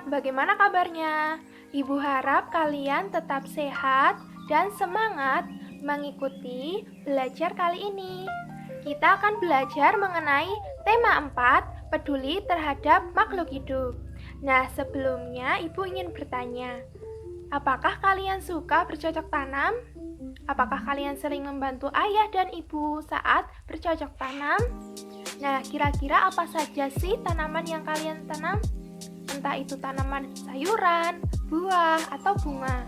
bagaimana kabarnya? Ibu harap kalian tetap sehat dan semangat mengikuti belajar kali ini. Kita akan belajar mengenai tema 4, peduli terhadap makhluk hidup. Nah, sebelumnya Ibu ingin bertanya, apakah kalian suka bercocok tanam? Apakah kalian sering membantu ayah dan ibu saat bercocok tanam? Nah, kira-kira apa saja sih tanaman yang kalian tanam? Entah itu tanaman sayuran, buah, atau bunga.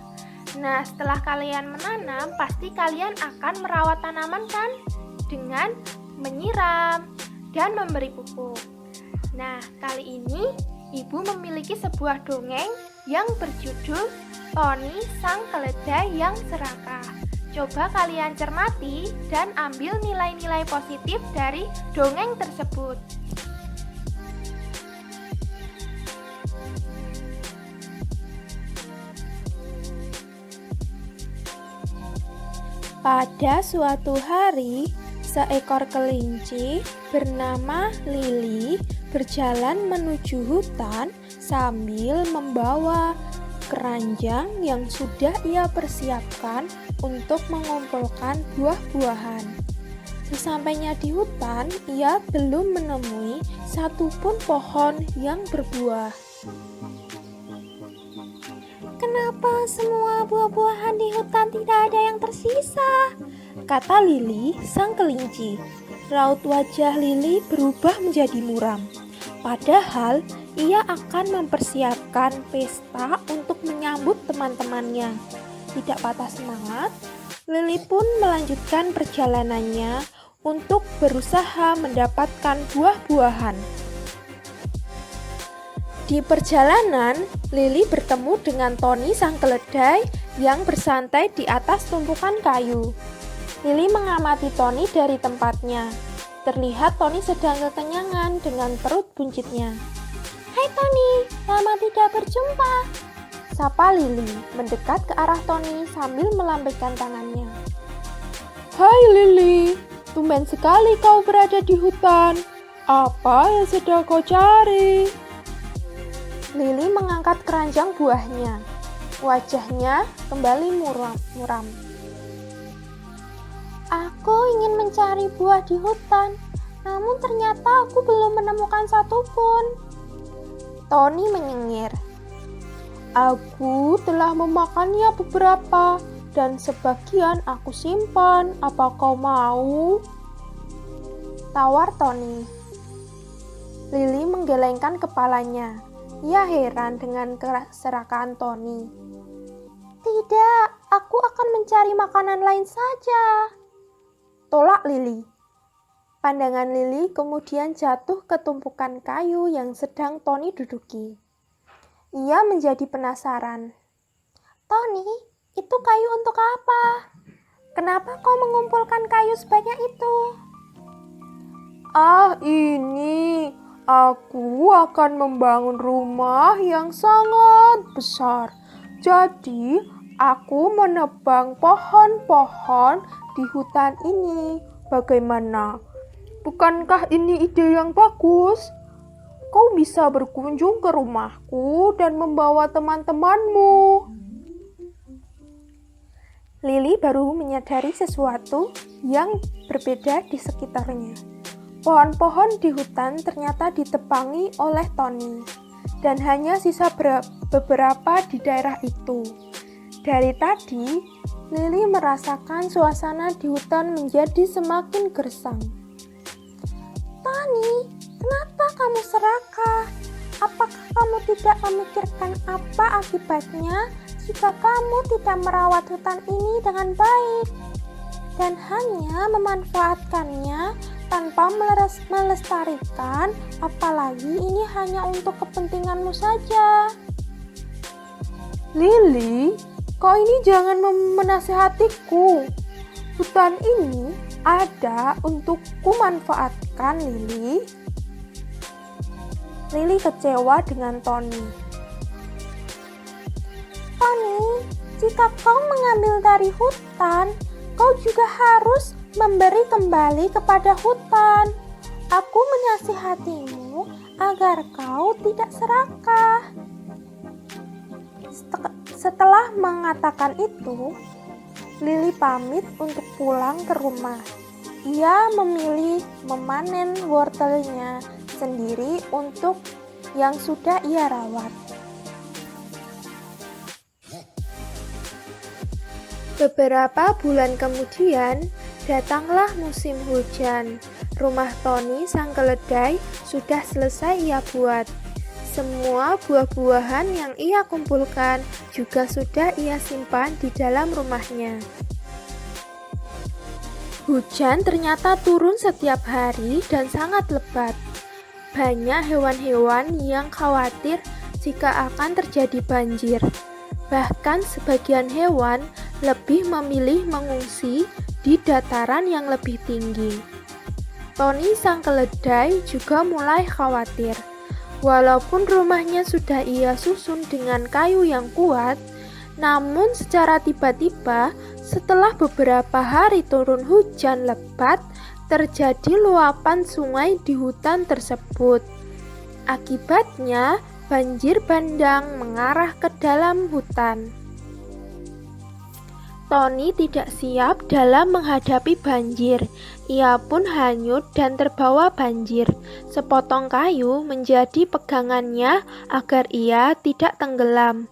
Nah, setelah kalian menanam, pasti kalian akan merawat tanaman kan? Dengan menyiram dan memberi pupuk. Nah, kali ini Ibu memiliki sebuah dongeng yang berjudul Tony Sang Keledai yang Serakah. Coba kalian cermati dan ambil nilai-nilai positif dari dongeng tersebut. Pada suatu hari, seekor kelinci bernama Lili berjalan menuju hutan sambil membawa keranjang yang sudah ia persiapkan untuk mengumpulkan buah-buahan. Sesampainya di hutan, ia belum menemui satupun pohon yang berbuah. "Kenapa semua buah-buahan di hutan tidak ada yang tersisa?" kata Lili, sang kelinci. Raut wajah Lili berubah menjadi muram. Padahal ia akan mempersiapkan pesta untuk menyambut teman-temannya. Tidak patah semangat, Lili pun melanjutkan perjalanannya untuk berusaha mendapatkan buah-buahan. Di perjalanan, Lili bertemu dengan Tony sang keledai yang bersantai di atas tumpukan kayu. Lili mengamati Tony dari tempatnya. Terlihat Tony sedang kekenyangan dengan perut buncitnya. "Hai Tony, lama tidak berjumpa," sapa Lili mendekat ke arah Tony sambil melambaikan tangannya. "Hai Lili, tumben sekali kau berada di hutan. Apa yang sedang kau cari?" Lili mengangkat keranjang buahnya. Wajahnya kembali muram. "Aku ingin mencari buah di hutan, namun ternyata aku belum menemukan satupun." Tony menyengir. "Aku telah memakannya beberapa, dan sebagian aku simpan. Apa kau mau?" tawar Tony. Lili menggelengkan kepalanya. Ia heran dengan keserakahan Tony. "Tidak, aku akan mencari makanan lain saja," tolak Lili. Pandangan Lili kemudian jatuh ke tumpukan kayu yang sedang Tony duduki. Ia menjadi penasaran. "Tony, itu kayu untuk apa? Kenapa kau mengumpulkan kayu sebanyak itu?" Ini aku akan membangun rumah yang sangat besar. Jadi, aku menebang pohon-pohon di hutan ini. Bagaimana? Bukankah ini ide yang bagus? Kau bisa berkunjung ke rumahku dan membawa teman-temanmu." Lili baru menyadari sesuatu yang berbeda di sekitarnya. Pohon-pohon di hutan ternyata ditebangi oleh Tony, dan hanya sisa beberapa di daerah itu. Dari tadi, Lili merasakan suasana di hutan menjadi semakin gersang. "Tony, kenapa kamu serakah? Apakah kamu tidak memikirkan apa akibatnya jika kamu tidak merawat hutan ini dengan baik dan hanya memanfaatkannya tanpa melestarikan, apalagi ini hanya untuk kepentinganmu saja?" "Lili, kau ini jangan menasehatiku. Hutan ini ada untuk kumanfaatkan, Lili." Lili kecewa dengan Tony. "Tony, jika kau mengambil dari hutan, kau juga harus memberi kembali kepada hutan. Aku menasihatimu agar kau tidak serakah." Setelah mengatakan itu, Lili pamit untuk pulang ke rumah. Ia memilih memanen wortelnya sendiri untuk yang sudah ia rawat. Beberapa bulan kemudian, datanglah musim hujan. Rumah Tony sang keledai sudah selesai ia buat. Semua buah-buahan yang ia kumpulkan juga sudah ia simpan di dalam rumahnya. Hujan ternyata turun setiap hari dan sangat lebat. Banyak hewan-hewan yang khawatir jika akan terjadi banjir. Bahkan sebagian hewan lebih memilih mengungsi di dataran yang lebih tinggi. Tony sang keledai juga mulai khawatir. Walaupun rumahnya sudah ia susun dengan kayu yang kuat, namun secara tiba-tiba setelah beberapa hari turun hujan lebat, terjadi luapan sungai di hutan tersebut. Akibatnya, banjir bandang mengarah ke dalam hutan. Tony tidak siap dalam menghadapi banjir. Ia pun hanyut dan terbawa banjir. Sepotong kayu menjadi pegangannya agar ia tidak tenggelam.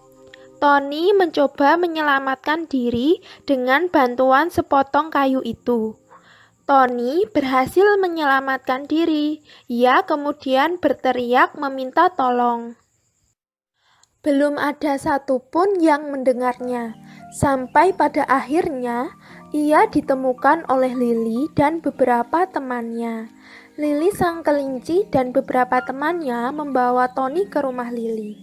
Tony mencoba menyelamatkan diri dengan bantuan sepotong kayu itu. Tony berhasil menyelamatkan diri. Ia kemudian berteriak meminta tolong. Belum ada satupun yang mendengarnya. Sampai pada akhirnya, ia ditemukan oleh Lili dan beberapa temannya. Lili sang kelinci dan beberapa temannya membawa Tony ke rumah Lili.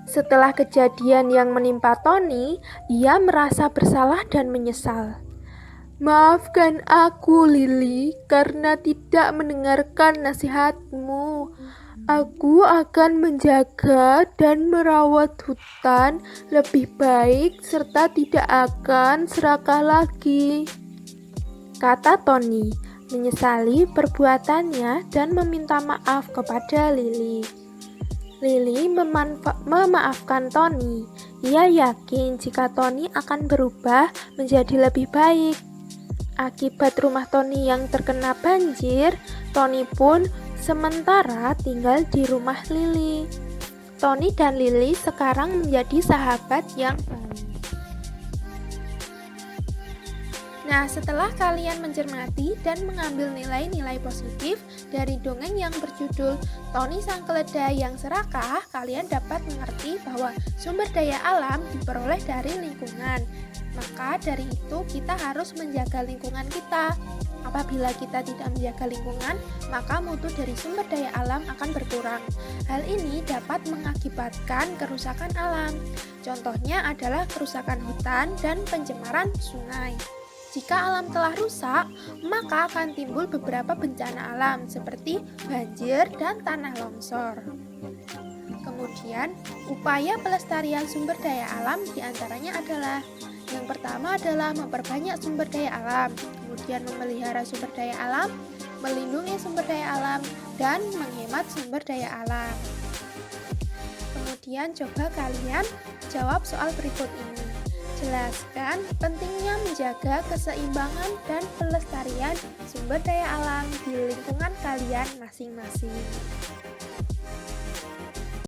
Setelah kejadian yang menimpa Tony, ia merasa bersalah dan menyesal. Maafkan aku, Lili, karena tidak mendengarkan nasihatmu. Aku akan menjaga dan merawat hutan lebih baik serta tidak akan serakah lagi, kata Tony, menyesali perbuatannya dan meminta maaf kepada Lili. Lili memaafkan Tony. Ia yakin jika Tony akan berubah menjadi lebih baik. Akibat rumah Tony yang terkena banjir, Tony pun sementara tinggal di rumah Lili. Tony dan Lili sekarang menjadi sahabat yang baik. Nah, setelah kalian mencermati dan mengambil nilai-nilai positif dari dongeng yang berjudul Tony sang keledai yang serakah, kalian dapat mengerti bahwa sumber daya alam diperoleh dari lingkungan. Maka dari itu kita harus menjaga lingkungan kita. Apabila kita tidak menjaga lingkungan, maka mutu dari sumber daya alam akan berkurang. Hal ini dapat mengakibatkan kerusakan alam. Contohnya adalah kerusakan hutan dan pencemaran sungai. Jika alam telah rusak, maka akan timbul beberapa bencana alam seperti banjir dan tanah longsor. Kemudian, upaya pelestarian sumber daya alam diantaranya adalah yang pertama adalah memperbanyak sumber daya alam, kemudian memelihara sumber daya alam, melindungi sumber daya alam, dan menghemat sumber daya alam. Kemudian coba kalian jawab soal berikut ini. Jelaskan pentingnya menjaga keseimbangan dan pelestarian sumber daya alam di lingkungan kalian masing-masing.